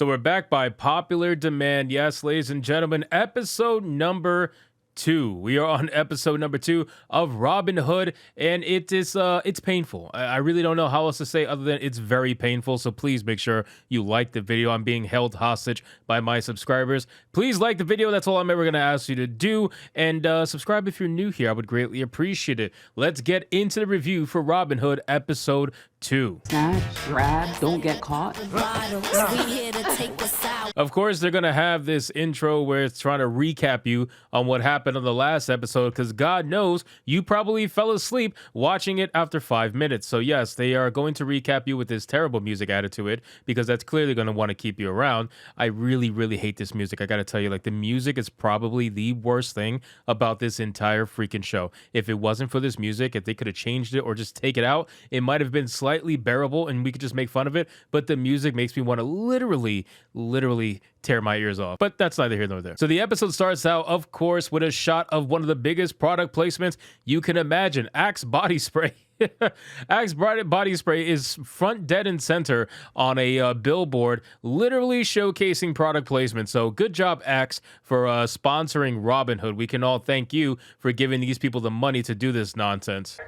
So we're back by popular demand. Yes, ladies and gentlemen, episode number 2. We are on episode number 2 of Robin Hood, and it's painful. I really don't know how else to say other than it's very painful. So please make sure you like the video. I'm being held hostage by my subscribers. Please like the video. That's all I'm ever going to ask you to do. And subscribe if you're new here. I would greatly appreciate it. Let's get into the review for Robin Hood episode 2. Snatch, grab, don't get caught. Of course, they're going to have this intro where it's trying to recap you on what happened on the last episode, because God knows you probably fell asleep watching it after 5 minutes. So yes, they are going to recap you with this terrible music added to it, because that's clearly going to want to keep you around. I really, really hate this music. I got to tell you, like, the music is probably the worst thing about this entire freaking show. If it wasn't for this music, if they could have changed it or just take it out, it might have been slightly bearable and we could just make fun of it. But the music makes me want to literally tear my ears off. But that's neither here nor there. So the episode starts out, of course, with a shot of one of the biggest product placements you can imagine. Axe body spray. Axe body spray is front dead and center on a billboard, literally showcasing product placement. So good job, Axe, for sponsoring Robin Hood. We can all thank you for giving these people the money to do this nonsense.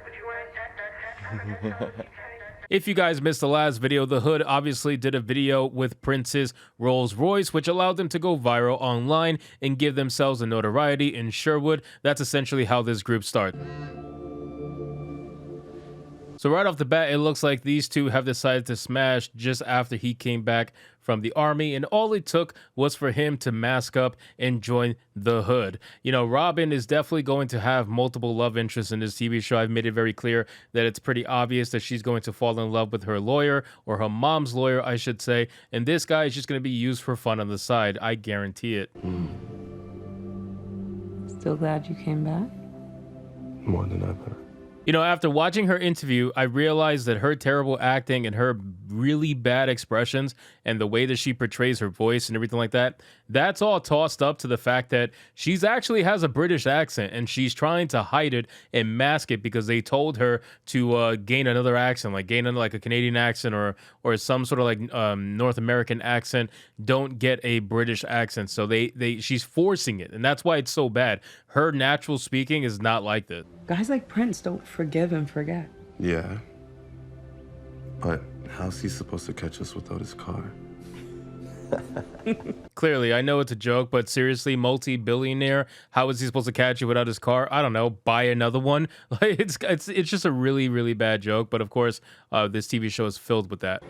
If you guys missed the last video, the Hood obviously did a video with Prince's Rolls Royce, which allowed them to go viral online and give themselves a notoriety in Sherwood. That's essentially how this group started. So right off the bat, it looks like these two have decided to smash just after he came back from the army, and all it took was for him to mask up and join the Hood. You know, Robyn is definitely going to have multiple love interests in this TV show. I've made it very clear that it's pretty obvious that she's going to fall in love with her lawyer, or her mom's lawyer, I should say, and this guy is just going to be used for fun on the side. I guarantee it. Still glad you came back? More than ever. You know, after watching her interview, I realized that her terrible acting and her really bad expressions and the way that she portrays her voice and everything like that, that's all tossed up to the fact that she's actually has a British accent and she's trying to hide it and mask it because they told her to gain another accent, like gain like a Canadian accent or some sort of like North American accent. Don't get a British accent. So she's forcing it, and that's why it's so bad. Her natural speaking is not like that. Guys like Prince don't forgive and forget. Yeah. But how's he supposed to catch us without his car? Clearly, I know it's a joke, but seriously, multi-billionaire, how is he supposed to catch you without his car? I don't know, buy another one. Like it's just a really, really bad joke. But of course, this TV show is filled with that.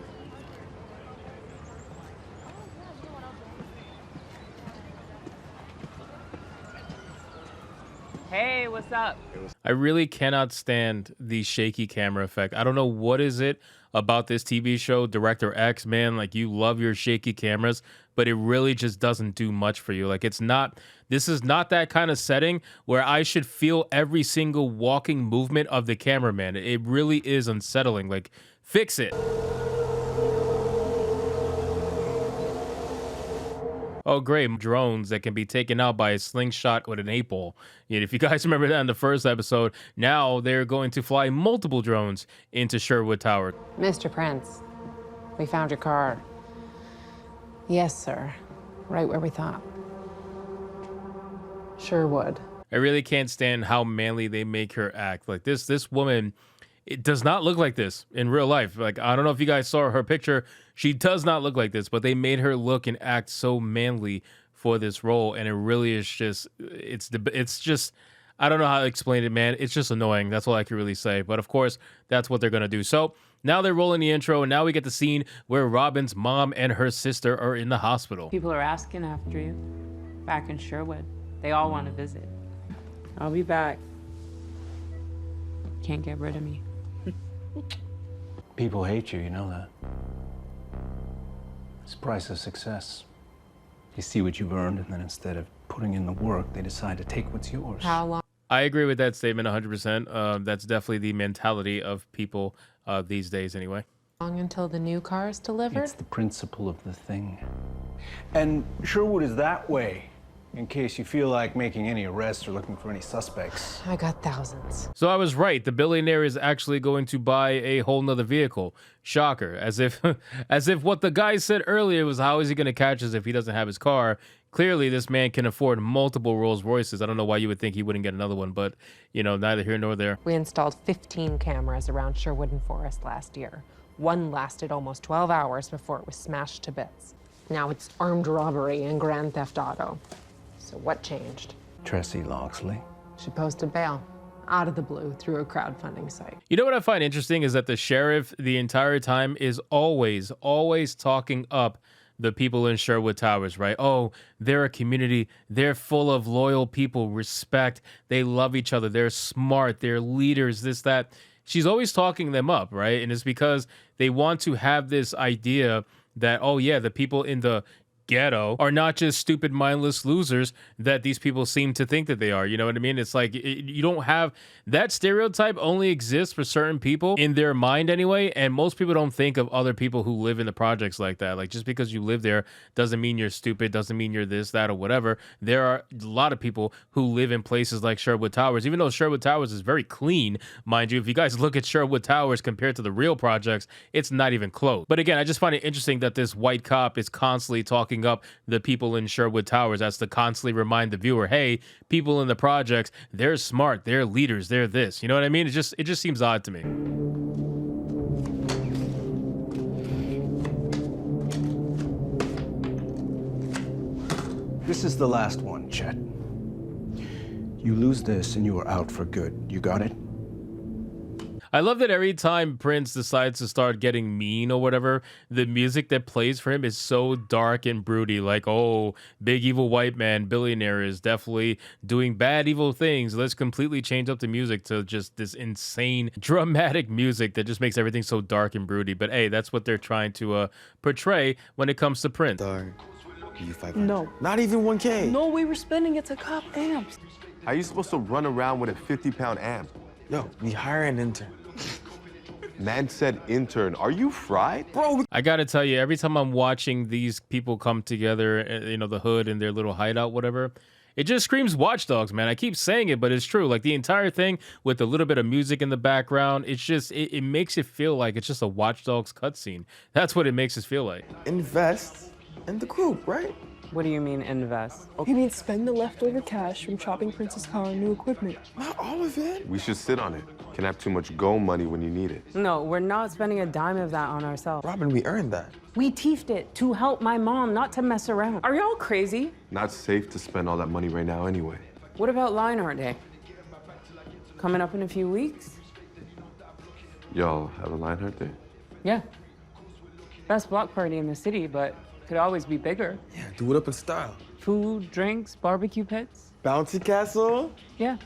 Hey, what's up? I really cannot stand the shaky camera effect. I don't know what is it about this TV show, Director X, man. Like, you love your shaky cameras, but it really just doesn't do much for you. Like, this is not that kind of setting where I should feel every single walking movement of the cameraman. It really is unsettling. Like, fix it. Oh, great. Drones that can be taken out by a slingshot with an 8-ball. If you guys remember that in the first episode, now they're going to fly multiple drones into Sherwood Tower. Mr. Prince, we found your car. Yes, sir. Right where we thought. Sherwood. I really can't stand how manly they make her act. Like this woman, it does not look like this in real life. Like, I don't know if you guys saw her picture. She does not look like this, but they made her look and act so manly for this role. And it really is just, it's just, I don't know how to explain it, man. It's just annoying. That's all I can really say. But of course, that's what they're going to do. So now they're rolling the intro, and now we get the scene where Robyn's mom and her sister are in the hospital. People are asking after you. Back in Sherwood. They all want to visit. I'll be back. Can't get rid of me. People hate you, you know that. It's the price of success. You see what you've earned, and then instead of putting in the work, they decide to take what's yours. How long? I agree with that statement 100%. That's definitely the mentality of people these days anyway. Until the new car is delivered? It's the principle of the thing. And Sherwood is that way. in case you feel like making any arrests or looking for any suspects. I got thousands. So I was right. The billionaire is actually going to buy a whole nother vehicle. Shocker. As if as if what the guy said earlier was, how is he going to catch us if he doesn't have his car? Clearly, this man can afford multiple Rolls Royces. I don't know why you would think he wouldn't get another one, but, you know, neither here nor there. We installed 15 cameras around Sherwood and Forest last year. One lasted almost 12 hours before it was smashed to bits. Now it's armed robbery and grand theft auto. So what changed? Tressie Loxley. She posted bail out of the blue through a crowdfunding site. You know what I find interesting is that the sheriff the entire time is always talking up the people in Sherwood Towers, right? Oh, they're a community. They're full of loyal people, respect. They love each other. They're smart. They're leaders, this, that. She's always talking them up, right? And it's because they want to have this idea that, oh yeah, the people in the ghetto are not just stupid, mindless losers that these people seem to think that they are. You know what I mean? It's like you don't have that stereotype only exists for certain people in their mind anyway. And most people don't think of other people who live in the projects like that. Like just because you live there doesn't mean you're stupid, doesn't mean you're this, that, or whatever. There are a lot of people who live in places like Sherwood Towers, even though Sherwood Towers is very clean, mind you. If you guys look at Sherwood Towers compared to the real projects, it's not even close. But again, I just find it interesting that this white cop is constantly talking up the people in Sherwood Towers. That's to constantly remind the viewer, hey, people in the projects, they're smart, they're leaders, they're this. You know what I mean? It just seems odd to me. This is the last one, Chet. You lose this and you are out for good. You got it? I love that every time Prince decides to start getting mean or whatever, the music that plays for him is so dark and broody. Like, oh, big evil white man, billionaire is definitely doing bad, evil things. Let's completely change up the music to just this insane, dramatic music that just makes everything so dark and broody. But hey, that's what they're trying to portray when it comes to Prince. Darn. You 500. No. Not even 1K. No, we were spending it to cop amps. How are you supposed to run around with a 50-pound amp? Yo, we hire an intern. Man said intern. Are you fried? Bro, I gotta tell you, every time I'm watching these people come together, you know, the hood and their little hideout, whatever, it just screams Watch Dogs, man. I keep saying it, but it's true. Like the entire thing with a little bit of music in the background, it's just, it makes it feel like it's just a Watch Dogs cutscene. That's what it makes us feel like. invest in the group, right? What do you mean invest? You mean spend the leftover cash from chopping Prince's car on new equipment? Not all of it. We should sit on it. Can have too much go money when you need it. No, we're not spending a dime of that on ourselves. Robyn, we earned that. We teefed it to help my mom, not to mess around. Are y'all crazy? Not safe to spend all that money right now anyway. What about Lionheart Day? Coming up in a few weeks? Y'all have a Lionheart Day? Yeah. Best block party in the city, but could always be bigger. Yeah, do it up in style. Food, drinks, barbecue pits. Bouncy castle? Yeah.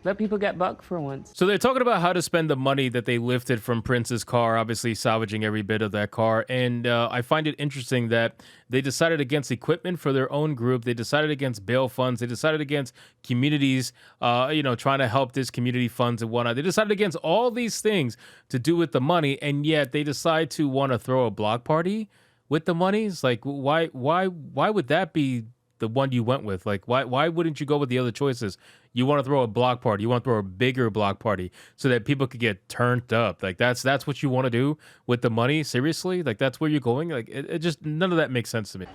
Let people get buck for once. So they're talking about how to spend the money that they lifted from Prince's car, obviously salvaging every bit of that car. And I find it interesting that they decided against equipment for their own group. They decided against bail funds. They decided against communities, you know, trying to help this community funds and whatnot. They decided against all these things to do with the money. And yet they decide to want to throw a block party with the money. It's like, why would that be the one you went with? Like, why wouldn't you go with the other choices? You want to throw a block party. You want to throw a bigger block party so that people could get turned up. Like, that's what you want to do with the money? Seriously? Like, that's where you're going? Like, it just, none of that makes sense to me.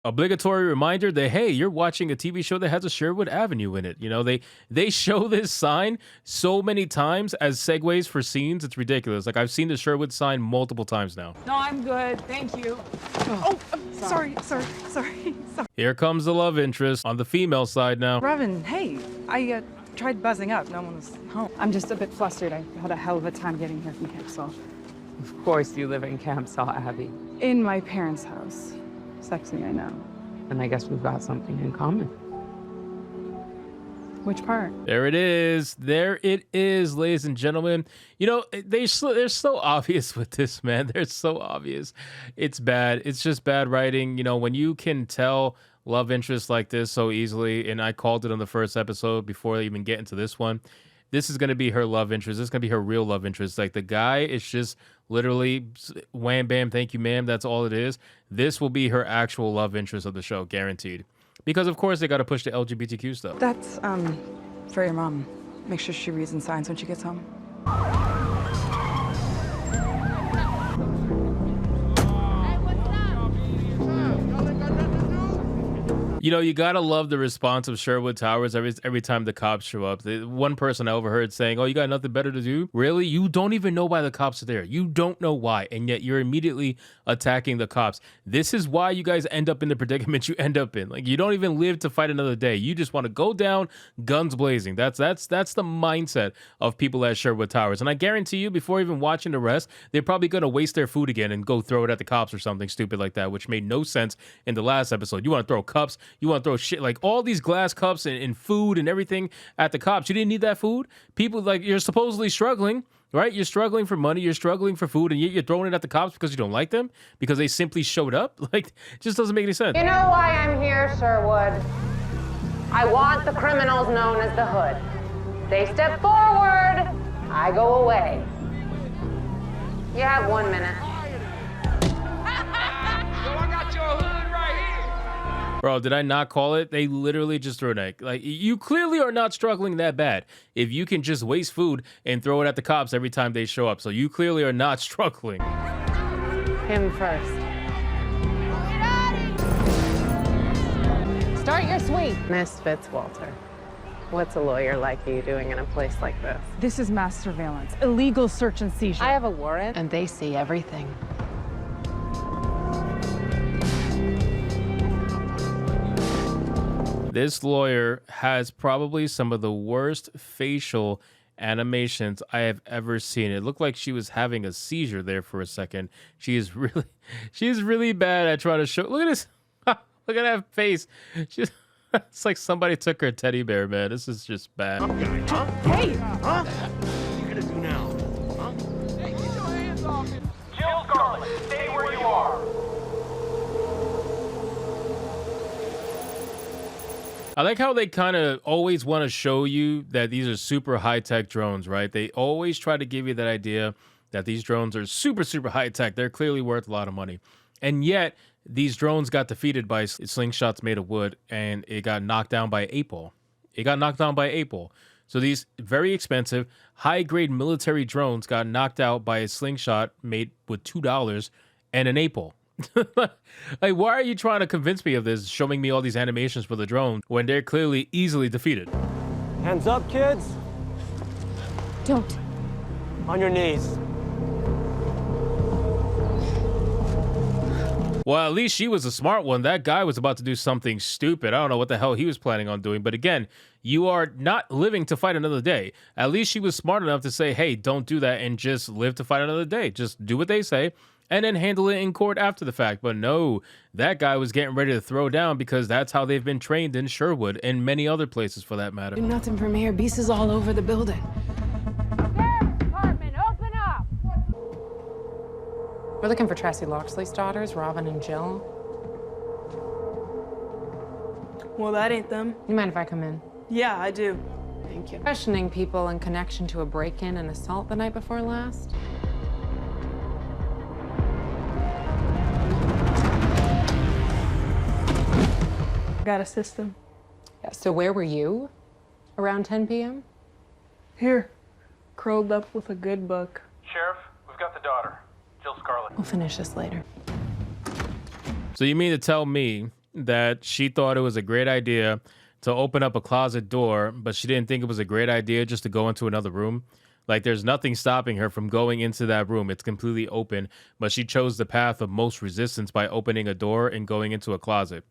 Obligatory reminder that, hey, you're watching a TV show that has a Sherwood Avenue in it. You know, they show this sign so many times as segues for scenes. It's ridiculous. Like, I've seen the Sherwood sign multiple times now. No, I'm good. Thank you. Oh, sorry. Here comes the love interest on the female side now. Robyn, hey, I tried buzzing up. No one was home. I'm just a bit flustered. I had a hell of a time getting here from Camp Saw. Of course you live in Camp Saw, Abby. In my parents' house. Sexy, I know. And I guess we've got something in common. Which part? There it is. There it is, ladies and gentlemen. You know, they're so obvious with this, man. They're so obvious. It's bad. It's just bad writing. You know, when you can tell love interests like this so easily, and I called it on the first episode before I even get into this one, this is going to be her love interest. This is going to be her real love interest. Like, the guy is just literally wham, bam, thank you, ma'am. That's all it is. This will be her actual love interest of the show, guaranteed. because of course they got to push the LGBTQ stuff. That's, for your mom. Make sure she reads and signs when she gets home. You know, you gotta love the response of Sherwood Towers every time the cops show up. One person I overheard saying, "Oh, you got nothing better to do?" Really? You don't even know why the cops are there. You don't know why, and yet you're immediately attacking the cops. This is why you guys end up in the predicament you end up in. Like, you don't even live to fight another day. You just want to go down guns blazing. That's the mindset of people at Sherwood Towers. And I guarantee you, before even watching the rest, they're probably gonna waste their food again and go throw it at the cops or something stupid like that, which made no sense in the last episode. You want to throw cups? You want to throw shit like all these glass cups and food and everything at the cops. You didn't need that food. People, like, you're supposedly struggling, right? You're struggling for money. You're struggling for food, and yet you're throwing it at the cops because you don't like them, because they simply showed up. Like, it just doesn't make any sense. You know why I'm here, Sherwood? I want the criminals known as the Hood. They step forward, I go away. You have 1 minute. Bro, did I not call it? They literally just threw an egg. Like, you clearly are not struggling that bad if you can just waste food and throw it at the cops every time they show up. So you clearly are not struggling. Him first. Start your sweep. Miss Fitzwalter, what's a lawyer like you doing in a place like this? This is mass surveillance, illegal search and seizure. I have a warrant, and they see everything. This lawyer has probably some of the worst facial animations I have ever seen. It looked like she was having a seizure there for a second. She's really bad at trying to show. Look at this. Look at that face. It's like somebody took her teddy bear, man. This is just bad. Hey! Huh? What you gonna do now? Huh? Hey, get your hands off him. Jill Scarlet, stay where you are. I like how they kind of always want to show you that these are super high-tech drones, right? They always try to give you that idea that these drones are super, super high-tech. They're clearly worth a lot of money. And yet, these drones got defeated by slingshots made of wood, and it got knocked down by 8-ball. It got knocked down by 8-ball. So these very expensive, high-grade military drones got knocked out by a slingshot made with $2 and an 8-ball. Like, why are you trying to convince me of this, showing me all these animations for the drone when they're clearly easily defeated? Hands up, kids. Don't. On your knees. Well, at least she was a smart one. That guy was about to do something stupid. I don't know what the hell he was planning on doing. But again, you are not living to fight another day. At least she was smart enough to say, hey, don't do that and just live to fight another day. Just do what they say and then handle it in court after the fact. But no, that guy was getting ready to throw down because that's how they've been trained in Sherwood and many other places for that matter. Do nothing from here. Beast is all over the building. Sheriff's Department, open up! We're looking for Tracy Loxley's daughters, Robyn and Jill. Well, that ain't them. You mind if I come in? Yeah, I do. Thank you. Questioning people in connection to a break-in and assault the night before last. Got a system. Yeah, so where were you around 10 p.m.? Here, curled up with a good book. Sheriff, we've got the daughter, Jill Scarlet. We'll finish this later. So you mean to tell me that she thought it was a great idea to open up a closet door, but she didn't think it was a great idea just to go into another room? Like, there's nothing stopping her from going into that room. It's completely open, but she chose the path of most resistance by opening a door and going into a closet.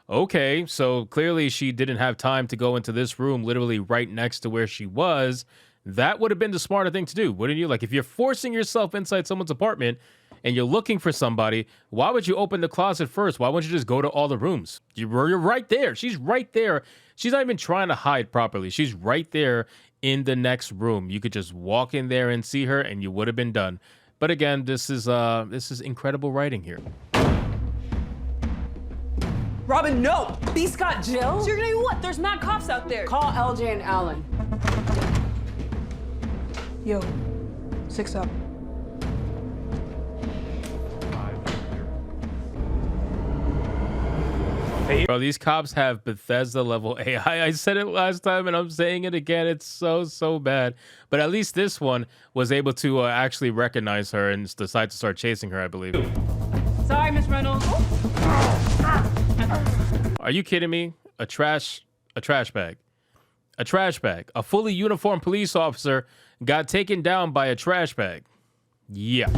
Okay, so clearly she didn't have time to go into this room literally right next to where she was. That would have been the smarter thing to do, wouldn't you? Like, if you're forcing yourself inside someone's apartment and you're looking for somebody, why would you open the closet first? Why wouldn't you just go to all the rooms? You're right there. She's right there. She's not even trying to hide properly. She's right there in the next room. You could just walk in there and see her and you would have been done. But again, this is incredible writing here. Robyn, no! Beast got Jill? So you're gonna do what? There's not cops out there. Call LJ and Alan. Yo, 6 up. Bro, these cops have Bethesda level AI. I said it last time and I'm saying it again. It's so bad. But at least this one was able to actually recognize her and decide to start chasing her, I believe. Sorry, Miss Reynolds. Are you kidding me? A trash bag. A trash bag. A fully uniformed police officer got taken down by a trash bag. Yeah.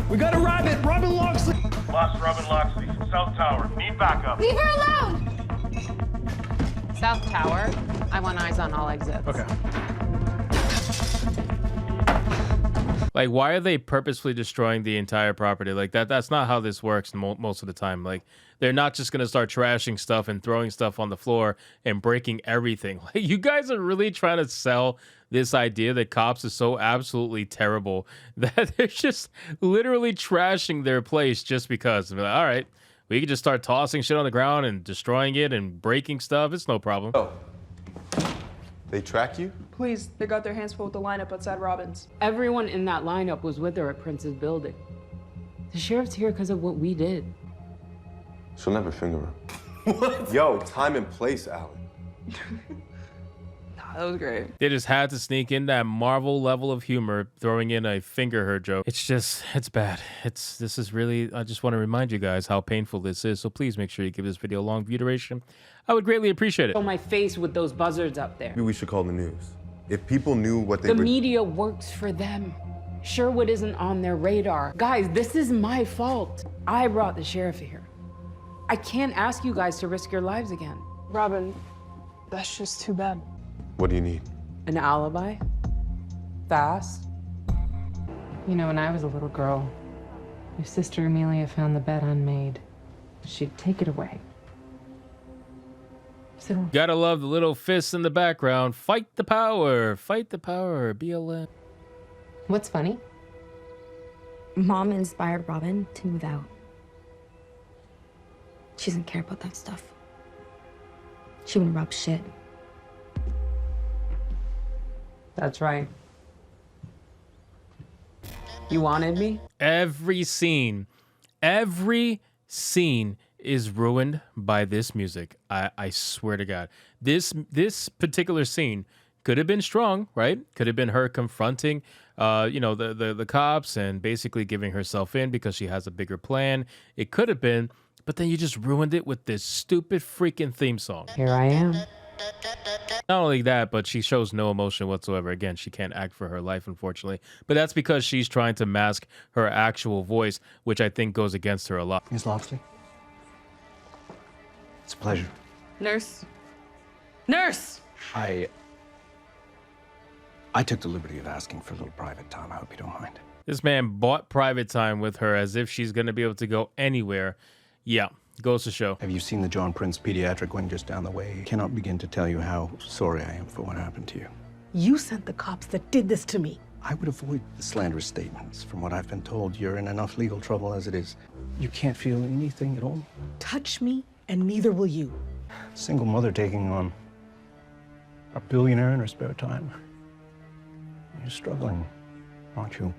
We got a Robyn! Robyn Loxley! Lost Robyn Loxley from South Tower. Need backup. Leave her alone! South Tower. I want eyes on all exits. Okay. Like, why are they purposefully destroying the entire property? Like, that's not how this works most of the time. Like, they're not just going to start trashing stuff and throwing stuff on the floor and breaking everything. Like, you guys are really trying to sell this idea that cops are so absolutely terrible that they're just literally trashing their place just because. Like, all right, we can just start tossing shit on the ground and destroying it and breaking stuff. It's no problem. Oh. They track you? Police, they got their hands full with the lineup outside Robyn's. Everyone in that lineup was with her at Prince's building. The sheriff's here because of what we did. She'll never finger her. What? Yo, time and place, Alan. That was great. They just had to sneak in that Marvel level of humor, throwing in a finger her joke. It's bad. This is really, I just want to remind you guys how painful this is. So please make sure you give this video a long view duration. I would greatly appreciate it. On my face with those buzzards up there. Maybe we should call the news. If people knew what they The were... media works for them. Sherwood isn't on their radar. Guys, this is my fault. I brought the sheriff here. I can't ask you guys to risk your lives again. Robyn, that's just too bad. What do you need? An alibi? Fast? You know, when I was a little girl, your sister Amelia found the bed unmade. She'd take it away. So, Gotta love the little fists in the background. Fight the power. Fight the power. BLM. what's funny? Mom inspired Robyn to move out. She doesn't care about that stuff. She wouldn't rub shit. That's right. You wanted me? Every scene is ruined by this music. I swear to God. This particular scene could have been strong, right? Could have been her confronting, the cops and basically giving herself in because she has a bigger plan. It could have been, but then you just ruined it with this stupid freaking theme song. Here I am. Not only that, but she shows no emotion whatsoever. Again, she can't act for her life, unfortunately. But that's because she's trying to mask her actual voice, which I think goes against her a lot. Miss Loxley? It's a pleasure. Nurse. Nurse! I took the liberty of asking for a little private time. I hope you don't mind. This man bought private time with her as if she's going to be able to go anywhere. Yeah, goes to show. Have you seen the John Prince Pediatric Wing just down the way? I cannot begin to tell you how sorry I am for what happened to you. You sent the cops that did this to me. I would avoid the slanderous statements. From what I've been told, you're in enough legal trouble as it is. You can't feel anything at all. Touch me, and neither will you. Single mother taking on a billionaire in her spare time. You're struggling, aren't you?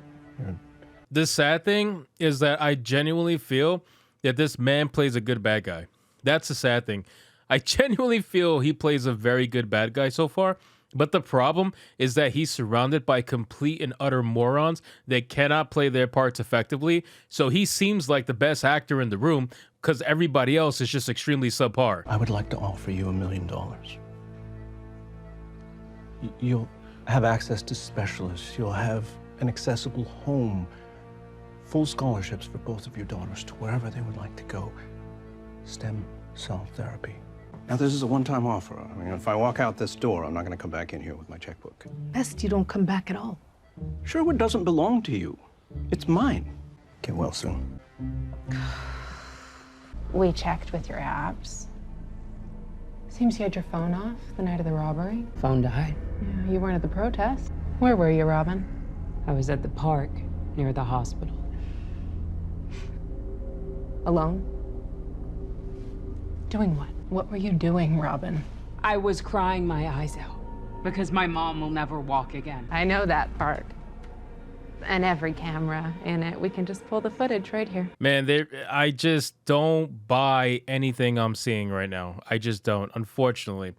The sad thing is that I genuinely feel that this man plays a good bad guy. That's the sad thing. I genuinely feel he plays a very good bad guy so far. But the problem is that he's surrounded by complete and utter morons that cannot play their parts effectively. So he seems like the best actor in the room because everybody else is just extremely subpar. I would like to offer you $1 million. You'll have access to specialists. You'll have an accessible home. Full scholarships for both of your daughters to wherever they would like to go. Stem cell therapy. Now, this is a one-time offer. I mean, if I walk out this door, I'm not going to come back in here with my checkbook. Best you don't come back at all. Sherwood doesn't belong to you. It's mine. Get well soon. We checked with your apps. Seems you had your phone off the night of the robbery. Phone died. Yeah, you weren't at the protest. Where were you, Robyn? I was at the park near the hospital. Alone? Doing what? What were you doing, Robyn? I was crying my eyes out because my mom will never walk again. I know that part. And every camera in it, we can just pull the footage right here. Man, I just don't buy anything I'm seeing right now. I just don't, unfortunately.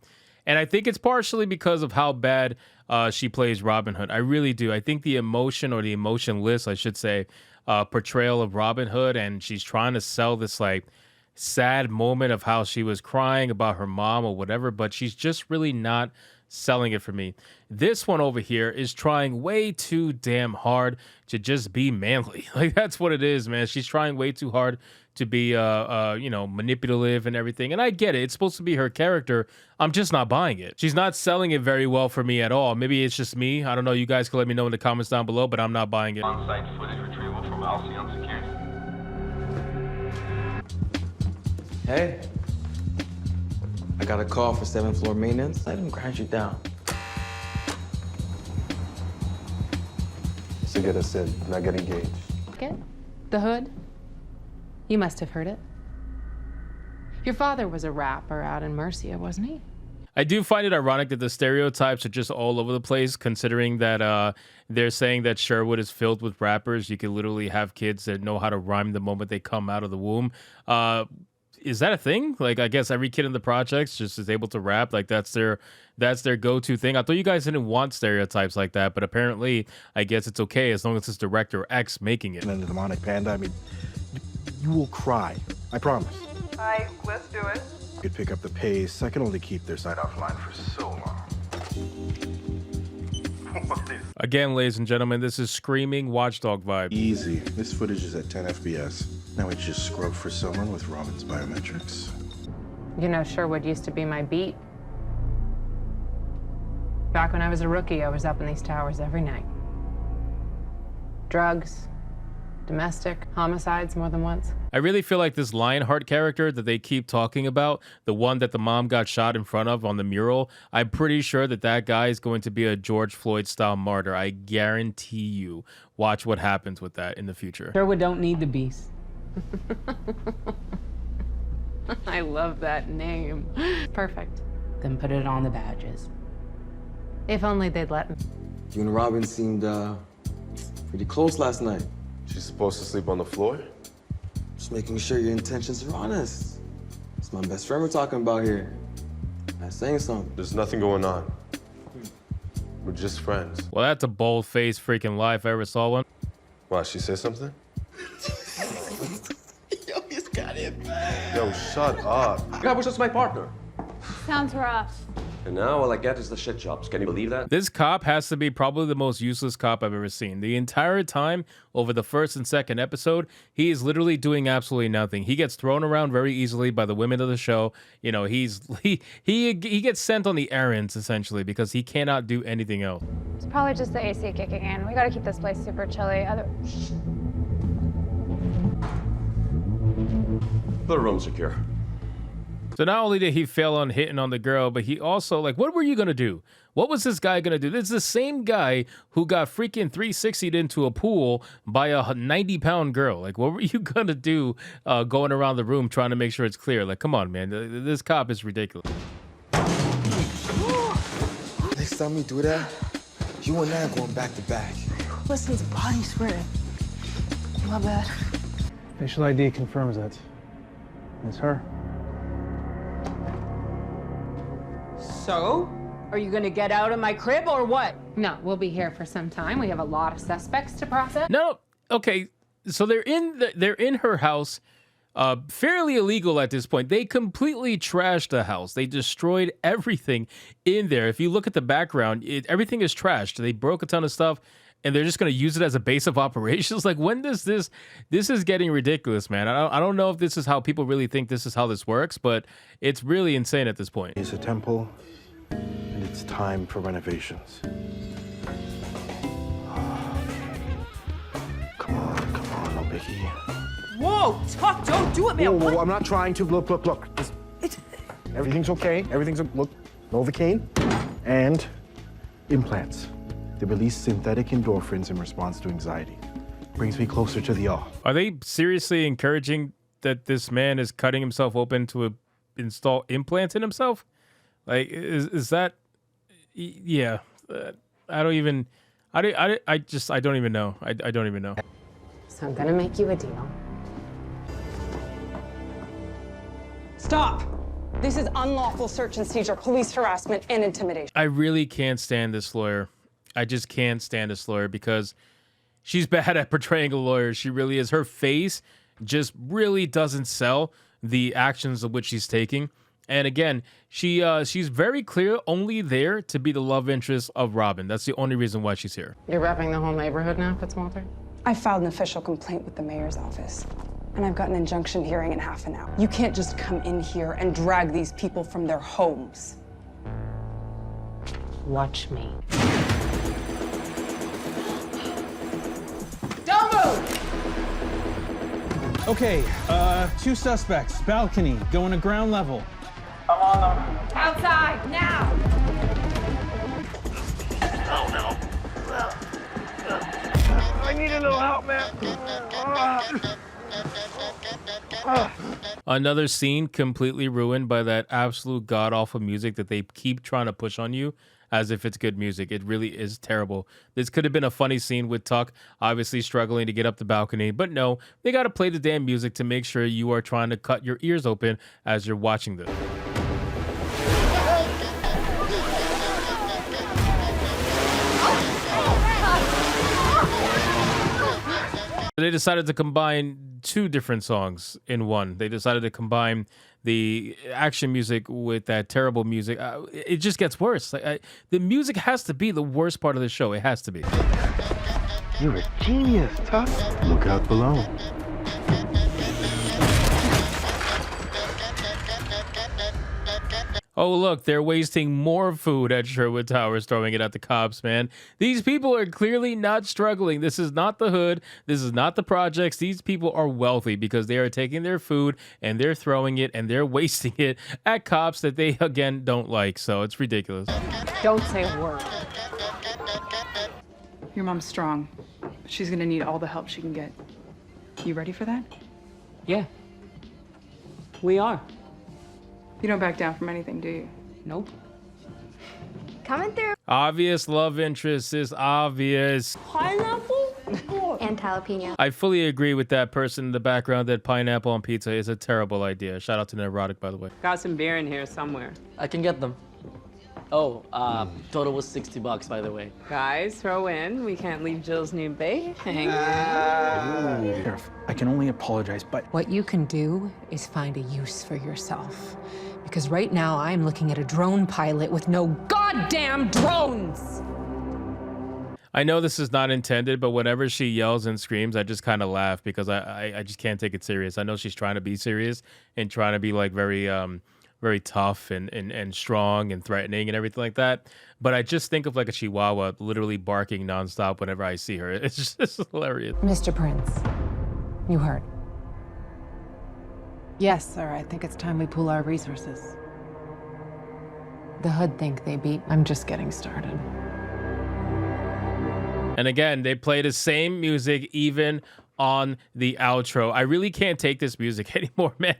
And I think it's partially because of how bad she plays Robin Hood. I really do. I think the emotion, or the emotionless, I should say, portrayal of Robin Hood, and she's trying to sell this like sad moment of how she was crying about her mom or whatever, but she's just really not selling it for me. This one over here is trying way too damn hard to just be manly. Like, that's what it is, man. She's trying way too hard to be manipulative and everything. And I get it. It's supposed to be her character. I'm just not buying it. She's not selling it very well for me at all. Maybe it's just me. I don't know. You guys can let me know in the comments down below, but I'm not buying it. On-site footage retrieval from Alcyon Security. Hey, I got a call for 7th floor maintenance. Let them grind you down. To get us in, not get engaged. Get the hood? You must have heard it. Your father was a rapper out in Murcia, wasn't he? I do find it ironic that the stereotypes are just all over the place, considering that they're saying that Sherwood is filled with rappers. You could literally have kids that know how to rhyme the moment they come out of the womb. Is that a thing? Like, I guess every kid in the projects just is able to rap. Like, that's their go-to thing. I thought you guys didn't want stereotypes like that, but apparently, I guess it's okay as long as it's director X making it. And then the demonic panda, I mean, you will cry. I promise. Hi, let's do it. You could pick up the pace. I can only keep their side offline for so long. Again, ladies and gentlemen, this is screaming Watchdog vibe. Easy. This footage is at 10 FPS. Now we just scrub for someone with Robyn's biometrics. You know, Sherwood used to be my beat. Back when I was a rookie, I was up in these towers every night. Drugs, domestic, homicides more than once. I really feel like this Lionheart character that they keep talking about, the one that the mom got shot in front of on the mural, I'm pretty sure that that guy is going to be a George Floyd style martyr. I guarantee you. Watch what happens with that in the future. Sherwood don't need the beast. I love that name. Perfect. Then put it on the badges. If only they'd let me. You and Robyn seemed pretty close last night. She's supposed to sleep on the floor? Just making sure your intentions are honest. It's my best friend we're talking about here. I'm saying something. There's nothing going on. We're just friends. Well, that's a bold-faced freaking lie if I ever saw one. Why, she say something? Yo, he's got it bad. Yo, shut up. God was just my partner. Sounds rough. And now all I get is the shit jobs. Can you believe that? This cop has to be probably the most useless cop I've ever seen. The entire time over the first and second episode, he is literally doing absolutely nothing. He gets thrown around very easily by the women of the show. You know, he gets sent on the errands essentially because he cannot do anything else. It's probably just the AC kicking in. We gotta keep this place super chilly. The room's secure. So not only did he fail on hitting on the girl, but he also, like, what were you going to do? What was this guy going to do? This is the same guy who got freaking 360'd into a pool by a 90-pound girl. Like, what were you going to do going around the room trying to make sure it's clear? Like, come on, man. This cop is ridiculous. Next time we do that, you and I are going back to back. Listen's body spray. Love that. Facial ID confirms it. It's her. So? Are you gonna get out of my crib or what? No, we'll be here for some time. We have a lot of suspects to process. No, okay. So they're in her house, fairly illegal at this point. They completely trashed the house. They destroyed everything in there. If you look at the background, everything is trashed. They broke a ton of stuff, and they're just going to use it as a base of operations. Like, when does this is getting ridiculous, man. I don't know if this is how people really think this is how this works, but it's really insane at this point. It's a temple, and it's time for renovations. Come on, no biggie. Whoa, Tuck, don't do it, man. Whoa, I'm not trying to. Look. Everything's okay. Look, Novocaine and implants. They release synthetic endorphins in response to anxiety. Brings me closer to the awe. Are they seriously encouraging that this man is cutting himself open to install implants in himself? Like, is that? Yeah, I don't even I don't even know. I don't even know. So I'm gonna make you a deal. Stop! This is unlawful search and seizure, police harassment, and intimidation. I really can't stand this lawyer. I just can't stand this lawyer because she's bad at portraying a lawyer. She really is. Her face just really doesn't sell the actions of which she's taking. And again, she's very clear only there to be the love interest of Robyn. That's the only reason why she's here. You're repping the whole neighborhood now, Fitzwalter? I filed an official complaint with the mayor's office, and I've got an injunction hearing in half an hour. You can't just come in here and drag these people from their homes. Watch me. Don't move! Okay, 2 suspects, balcony, going to ground level. I'm on them. Outside, now! Oh, no. I need a little help, man. Another scene completely ruined by that absolute god-awful music that they keep trying to push on you as if it's good music. It really is terrible. This could have been a funny scene with Tuck obviously struggling to get up the balcony, but no, they got to play the damn music to make sure you are trying to cut your ears open as you're watching this. They decided to combine 2 different songs in one. They decided to combine the action music with that terrible music. It just gets worse. The music has to be the worst part of the show. It has to be. You're a genius, Tuck. Look out below. Oh, look, they're wasting more food at Sherwood Towers, throwing it at the cops, man. These people are clearly not struggling. This is not the hood. This is not the projects. These people are wealthy because they are taking their food and they're throwing it and they're wasting it at cops that they, again, don't like. So it's ridiculous. Don't say a word. Your mom's strong. She's gonna need all the help she can get. You ready for that? Yeah. We are. You don't back down from anything, do you? Nope. Coming through. Obvious love interest is obvious. Pineapple and jalapeno. I fully agree with that person in the background that pineapple on pizza is a terrible idea. Shout out to Neurotic, by the way. Got some beer in here somewhere. I can get them. Oh, total was $60, by the way. Guys, throw in. We can't leave Jill's new bae hanging. Sheriff, I can only apologize, but What you can do is find a use for yourself. Because right now I'm looking at a drone pilot with no goddamn drones! I know this is not intended, but whenever she yells and screams, I just kind of laugh because I just can't take it serious. I know she's trying to be serious and trying to be like very tough and strong and threatening and everything like that. But I just think of like a chihuahua literally barking nonstop whenever I see her. It's just hilarious. Mr. Prince, you heard. Yes, sir, I think it's time we pool our resources. The hood think they beat. I'm just getting started. And again, they play the same music even on the outro. I really can't take this music anymore, man.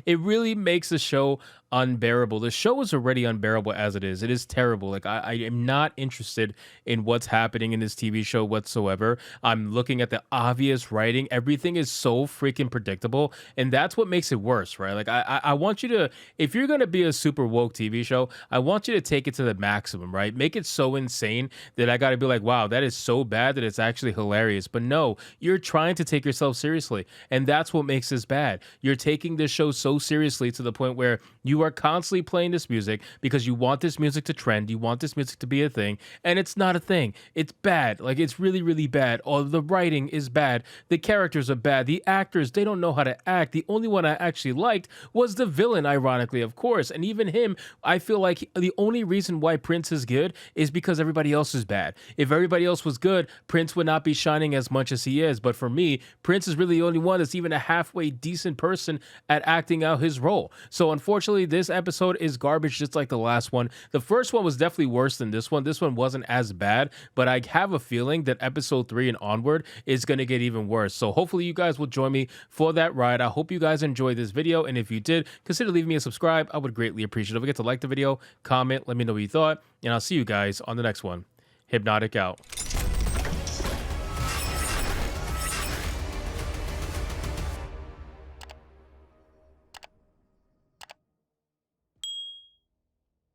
It really makes the show unbearable. The show is already unbearable as it is. It is terrible. Like I am not interested in what's happening in this TV show whatsoever. I'm looking at the obvious writing. Everything is so freaking predictable, and that's what makes it worse, right? Like I want you to, if you're gonna be a super woke TV show, I want you to take it to the maximum, right? Make it so insane that I gotta be like, wow, that is so bad that it's actually hilarious. But no, you're trying to take yourself seriously, and that's what makes this bad. You're taking this show so seriously to the point where you are constantly playing this music because you want this music to trend, you want this music to be a thing, and it's not a thing. It's bad. Like, it's really, really bad. All the writing is bad. The characters are bad. The actors, they don't know how to act. The only one I actually liked was the villain, ironically, of course. And even him, I feel like the only reason why Prince is good is because everybody else is bad. If everybody else was good, Prince would not be shining as much as he is. But for me, Prince is really the only one that's even a halfway decent person at acting out his role. So unfortunately, this episode is garbage just like the last one. The first one was definitely worse than this one. This one wasn't as bad, but I have a feeling that episode 3 and onward is going to get even worse. So hopefully you guys will join me for that ride. I hope you guys enjoyed this video, and if you did, consider leaving me a subscribe. I would greatly appreciate it. Don't forget to like the video, comment, let me know what you thought, and I'll see you guys on the next one. Hypnotic out.